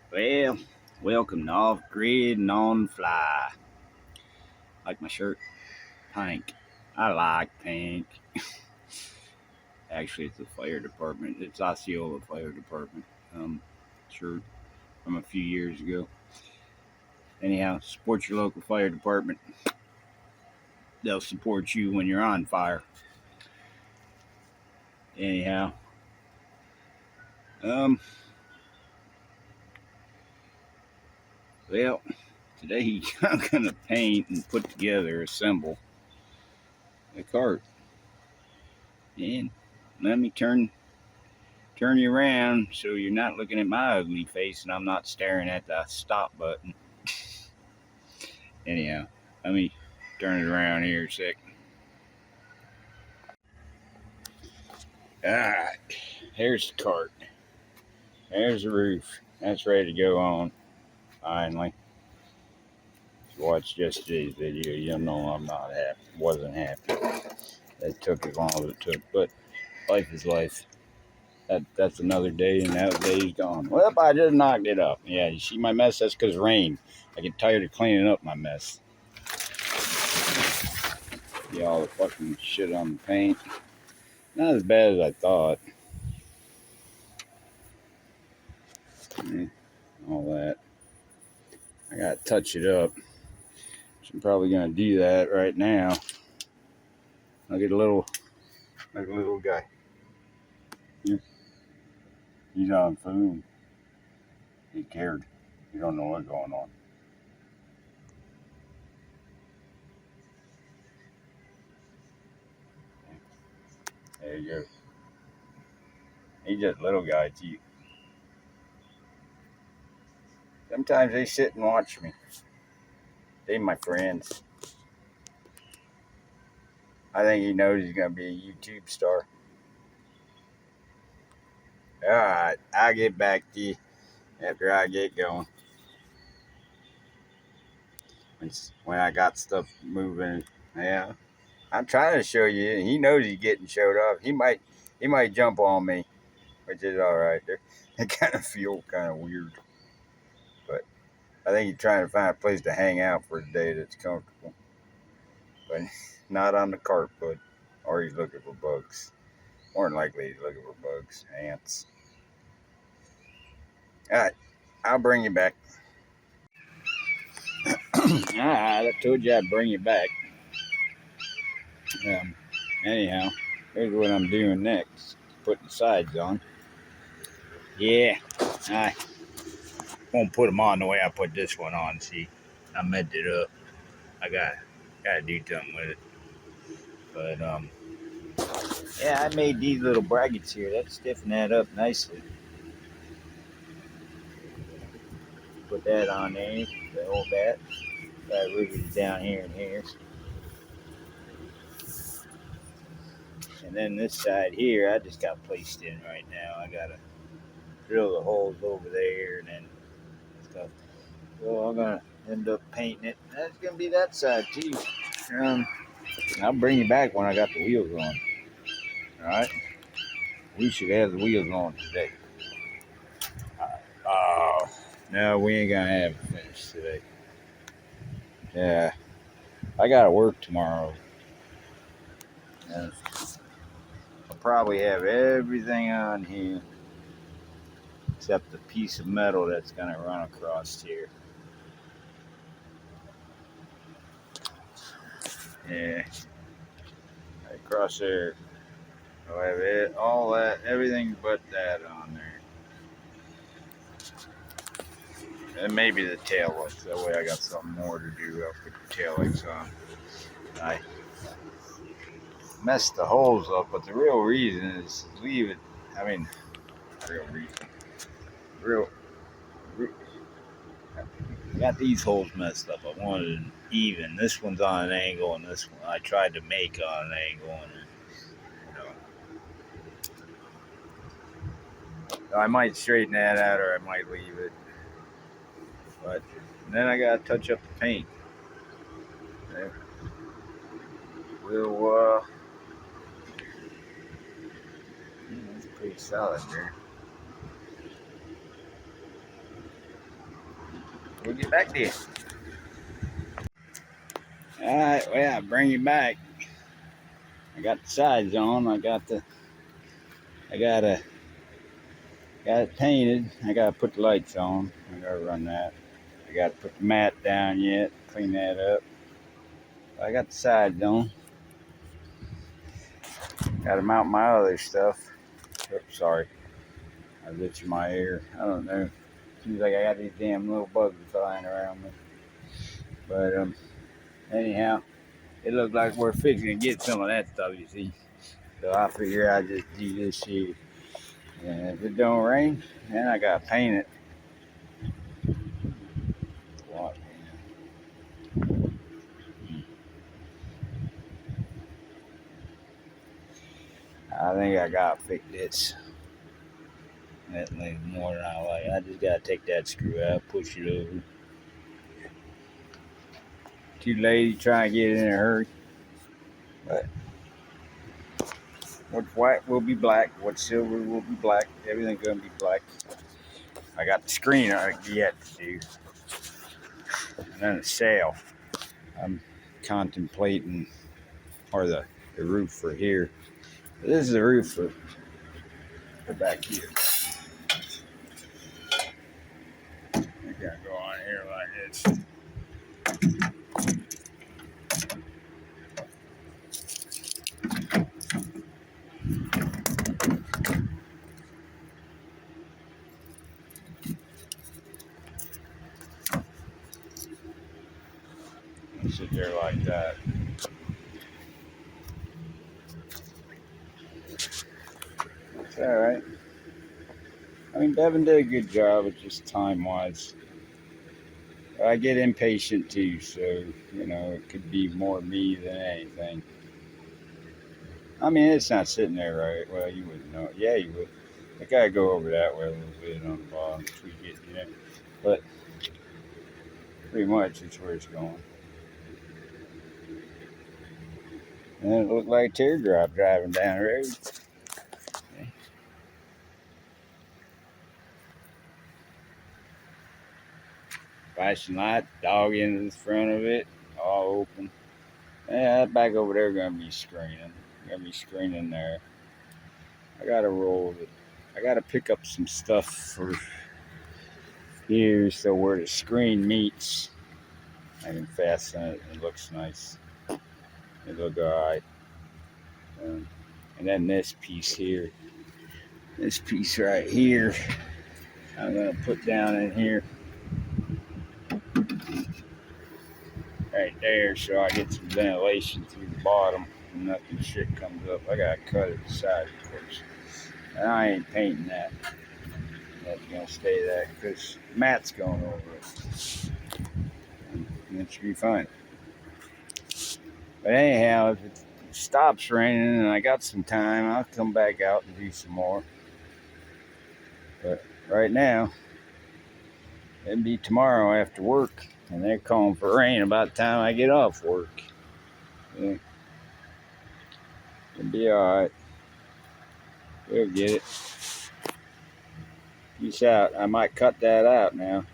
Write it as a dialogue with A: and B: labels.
A: Well, welcome to Off Grid and On Fly. Like my shirt, pink. I like pink. Actually, it's the fire department. It's Osceola Fire Department shirt from a few years ago. Anyhow, support your local fire department. They'll support you when you're on fire. Anyhow, um, well, today I'm gonna paint and put together, assemble a cart. And let me turn you around so you're not looking at my ugly face and I'm not staring at the stop button. Anyhow, let me turn it around here a sec. Alright, here's the cart. There's the roof. That's ready to go on, finally. If you watched yesterday's video, you'll know I'm not happy. Wasn't happy. It took as long as it took, but life is life. That's another day, and that day's gone. Well, I just knocked it up. Yeah, you see my mess? That's because of rain. I get tired of cleaning up my mess. See all the fucking shit on the paint. Not as bad as I thought. All that. I gotta touch it up. So I'm probably gonna do that right now. I'll get a little guy. Yeah. He's on food. He cared. You don't know what's going on. There you go. He's just a little guy too. Sometimes they sit and watch me. They my friends. I think he knows he's gonna be a YouTube star. Alright, I'll get back to you after I get going. When I got stuff moving. Yeah. I'm trying to show you. He knows he's getting showed off. He might jump on me, which is all right. They kind of feel kind of weird, but I think he's trying to find a place to hang out for a day that's comfortable, but not on the carpet. Or he's looking for bugs. More than likely, he's looking for bugs, ants. All right, I'll bring you back. All right, I told you I'd bring you back. Anyhow, here's what I'm doing next. Putting the sides on. Yeah, I won't put them on the way I put this one on. See, I meant it up. I gotta do something with it. But yeah, I made these little brackets here. That stiffen that up nicely. Put that on there. The whole bat. Got riveted down here and here. And then this side here, I just got placed in right now. I gotta drill the holes over there and then stuff. So I'm gonna end up painting it. That's gonna be that side too. I'll bring you back when I got the wheels on. All right. We should have the wheels on today. Oh, no, we ain't gonna have it finished today. Yeah, I gotta work tomorrow. And I'll probably have everything on here except the piece of metal that's gonna run across here. Yeah, across there. I'll have it, all that, everything but that on there. And maybe the tail lights. That way I got something more to do. I'll put the tail lights on. I messed the holes up, but the real reason is leave it. I mean, real reason. Real. I got these holes messed up. I wanted an even. This one's on an angle, and this one I tried to make on an angle, and I might straighten that out, or I might leave it. But then I gotta touch up the paint. Okay. We'll it's pretty solid there. we'll get back there. All right, well, I'll bring you back. I got the sides on. I got it painted. I gotta put the lights on. I gotta run that. I gotta put the mat down yet. Clean that up. I got the sides on. Gotta mount my other stuff. Oops, sorry. I was itching my ear. I don't know. Seems like I got these damn little bugs flying around me. But anyhow, it looks like we're fixing to get some of that stuff, you see. So I figure I just do this here. And if it don't rain, then I gotta paint it. I think I gotta fix this. That thing's more than I like. I just gotta take that screw out, push it over. Too lazy trying to get it in a hurry. But what's white will be black. What's silver will be black. Everything's gonna be black. I got the screen yet to do. And then a sail. I'm contemplating, or the roof for here. This is the roof for back here. I gotta go on here like this. Sit there like that. It's all right. I mean, Devin did a good job. It's just time-wise. I get impatient too, so it could be more me than anything. I mean, it's not sitting there right. Well, you wouldn't know. Yeah, you would. I gotta go over that way a little bit on the bottom, tweak it, But pretty much, it's where it's going. And it looked like a teardrop driving down the road. Okay. Flashing light, dog into the front of it, all open. Yeah, that back over there gonna be screening. Gonna be screening there. I gotta roll it. I gotta pick up some stuff for here, so where the screen meets, I can fasten it. It looks nice. It look alright. And then this piece here, this piece right here, I'm gonna put down in here, right there, so I get some ventilation through the bottom and nothing shit comes up. I gotta cut it aside, of course. And I ain't painting that. That's gonna stay there because Matt's going over it. And it should be fine. But anyhow, if it stops raining and I got some time, I'll come back out and do some more. But right now, it'll be tomorrow after work, and they're calling for rain about the time I get off work. Yeah. It'll be alright. We'll get it. Peace out. I might cut that out now.